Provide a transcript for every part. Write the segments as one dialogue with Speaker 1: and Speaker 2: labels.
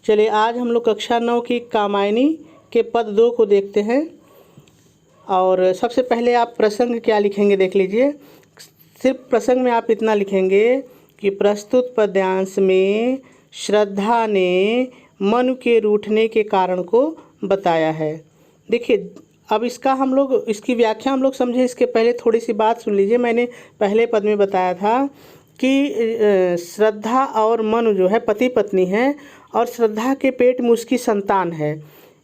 Speaker 1: चलिए आज हम लोग कक्षा 9 की कामायनी के पद 2 को देखते हैं। और सबसे पहले आप प्रसंग क्या लिखेंगे देख लीजिए। सिर्फ प्रसंग में आप इतना लिखेंगे कि प्रस्तुत पद्यांश में श्रद्धा ने मनु के रूठने के कारण को बताया है। देखिए अब इसकी व्याख्या हम लोग समझे इसके पहले थोड़ी सी बात सुन लीजिए। मैंने पहले पद में बताया था कि श्रद्धा और मनु जो है पति पत्नी हैं और श्रद्धा के पेट में उसकी संतान है।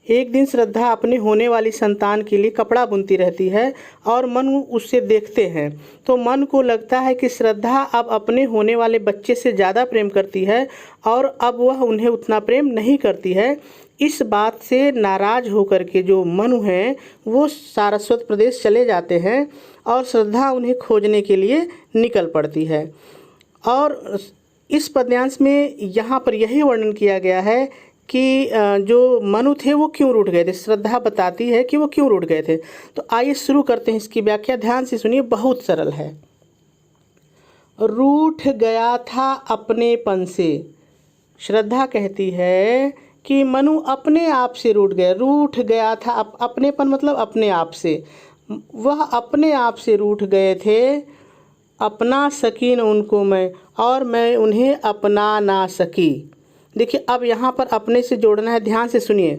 Speaker 1: एक दिन श्रद्धा अपने होने वाली संतान के लिए कपड़ा बुनती रहती है और मनु उससे देखते हैं तो मन को लगता है कि श्रद्धा अब अपने होने वाले बच्चे से ज़्यादा प्रेम करती है और अब वह उन्हें उतना प्रेम नहीं करती है। इस बात से नाराज होकर के जो मनु हैं वो सारस्वत प्रदेश चले जाते हैं और श्रद्धा उन्हें खोजने के लिए निकल पड़ती है। और इस पद्यांश में यहाँ पर यही वर्णन किया गया है कि जो मनु थे वो क्यों रूठ गए थे। श्रद्धा बताती है कि वो क्यों रूठ गए थे। तो आइए शुरू करते हैं इसकी व्याख्या। ध्यान से सुनिए, बहुत सरल है। रूठ गया था अपनेपन से। श्रद्धा कहती है कि मनु अपने आप से रूठ गए। रूठ गया था, अपनेपन मतलब अपने आप से। वह अपने आप से रूठ गए थे। अपना सकी न उनको मैं और मैं उन्हें अपना ना सकी। देखिए अब यहाँ पर अपने से जोड़ना है। ध्यान से सुनिए,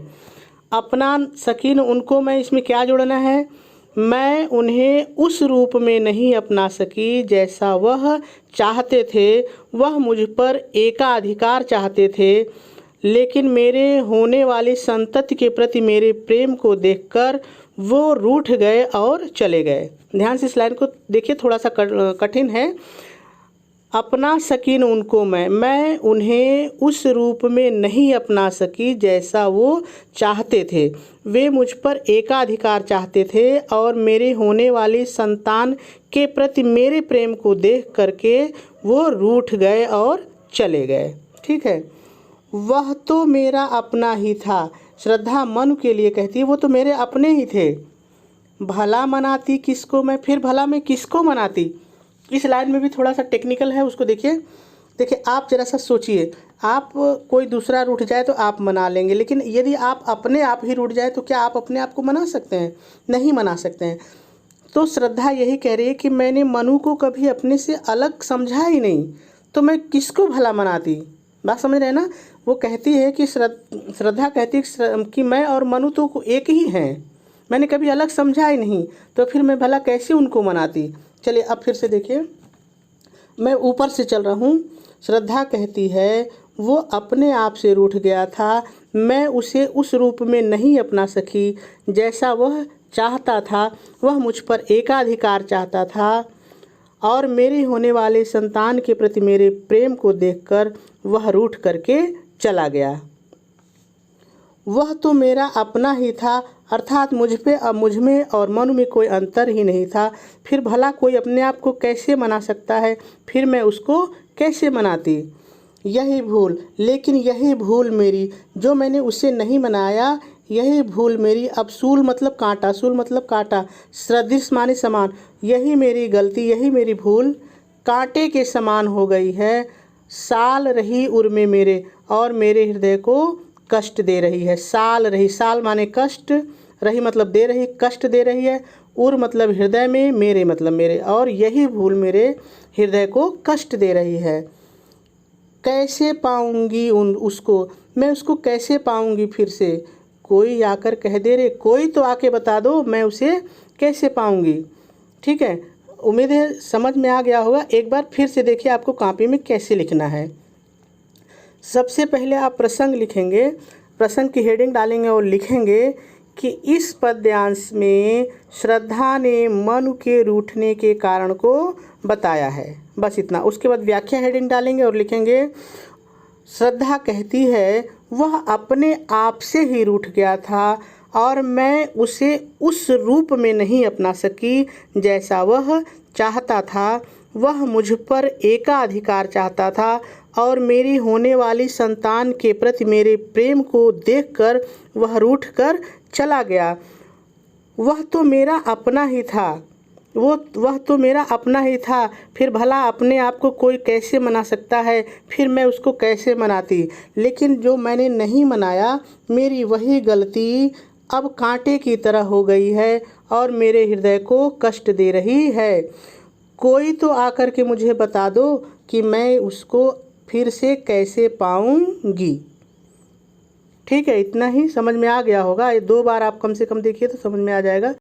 Speaker 1: अपना सकी न उनको मैं, इसमें क्या जोड़ना है। मैं उन्हें उस रूप में नहीं अपना सकी जैसा वह चाहते थे। वह मुझ पर एकाधिकार चाहते थे, लेकिन मेरे होने वाली संतति के प्रति मेरे प्रेम को देखकर वो रूठ गए और चले गए। ध्यान से इस लाइन को देखिए, थोड़ा सा कठिन है। अपना सकी न उनको मैं उन्हें उस रूप में नहीं अपना सकी जैसा वो चाहते थे। वे मुझ पर एकाधिकार चाहते थे और मेरे होने वाली संतान के प्रति मेरे प्रेम को देख करके वो रूठ गए और चले गए। ठीक है, वह तो मेरा अपना ही था। श्रद्धा मनु के लिए कहती है वो तो मेरे अपने ही थे। भला मनाती किसको मैं, फिर भला मैं किसको मनाती। इस लाइन में भी थोड़ा सा टेक्निकल है, उसको देखिए आप जरा सा सोचिए। आप कोई दूसरा रूठ जाए तो आप मना लेंगे, लेकिन यदि आप अपने आप ही रूठ जाए तो क्या आप अपने आप को मना सकते हैं? नहीं मना सकते हैं। तो श्रद्धा यही कह रही है कि मैंने मनु को कभी अपने से अलग समझा ही नहीं, तो मैं किसको भला मनाती। बात समझ रहे हैं ना। वो कहती है कि श्रद्धा कहती है कि मैं और मनु तो एक ही हैं, मैंने कभी अलग समझा ही नहीं, तो फिर मैं भला कैसे उनको मनाती। चलिए अब फिर से देखिए, मैं ऊपर से चल रहा हूँ। श्रद्धा कहती है वो अपने आप से रूठ गया था। मैं उसे उस रूप में नहीं अपना सकी जैसा वह चाहता था। वह मुझ पर एकाधिकार चाहता था और मेरे होने वाले संतान के प्रति मेरे प्रेम को देखकर वह रूठ करके चला गया। वह तो मेरा अपना ही था, अर्थात मुझ में और मनु में कोई अंतर ही नहीं था। फिर भला कोई अपने आप को कैसे मना सकता है, फिर मैं उसको कैसे मनाती। यही भूल मेरी, जो मैंने उसे नहीं मनाया, यही भूल मेरी। अब सूल मतलब कांटा, सूल मतलब कांटा, सदृश माने समान। यही मेरी गलती, यही मेरी भूल कांटे के समान हो गई है। साल रही उर में मेरे और मेरे हृदय को कष्ट दे रही है। साल रही, साल माने कष्ट, रही मतलब दे रही, कष्ट दे रही है। उर मतलब हृदय में, मेरे मतलब मेरे, और यही भूल मेरे हृदय को कष्ट दे रही है। कैसे पाऊंगी उसको, मैं उसको कैसे पाऊंगी फिर से। कोई आकर कह दे रे, कोई तो आके बता दो मैं उसे कैसे पाऊंगी। ठीक है, उम्मीद है समझ में आ गया होगा। एक बार फिर से देखिए आपको कॉपी में कैसे लिखना है। सबसे पहले आप प्रसंग लिखेंगे, प्रसंग की हेडिंग डालेंगे और लिखेंगे कि इस पद्यांश में श्रद्धा ने मनु के रूठने के कारण को बताया है। बस इतना। उसके बाद व्याख्या हेडिंग डालेंगे और लिखेंगे श्रद्धा कहती है वह अपने आप से ही रूठ गया था और मैं उसे उस रूप में नहीं अपना सकी जैसा वह चाहता था। वह मुझ पर एकाधिकार चाहता था और मेरी होने वाली संतान के प्रति मेरे प्रेम को देखकर वह रूठ कर चला गया। वह तो मेरा अपना ही था, वह तो मेरा अपना ही था, फिर भला अपने आप को कोई कैसे मना सकता है, फिर मैं उसको कैसे मनाती। लेकिन जो मैंने नहीं मनाया, मेरी वही गलती अब कांटे की तरह हो गई है और मेरे हृदय को कष्ट दे रही है। कोई तो आकर के मुझे बता दो कि मैं उसको फिर से कैसे पाऊंगी। ठीक है, इतना ही समझ में आ गया होगा। ये 2 बार आप कम से कम देखिए तो समझ में आ जाएगा।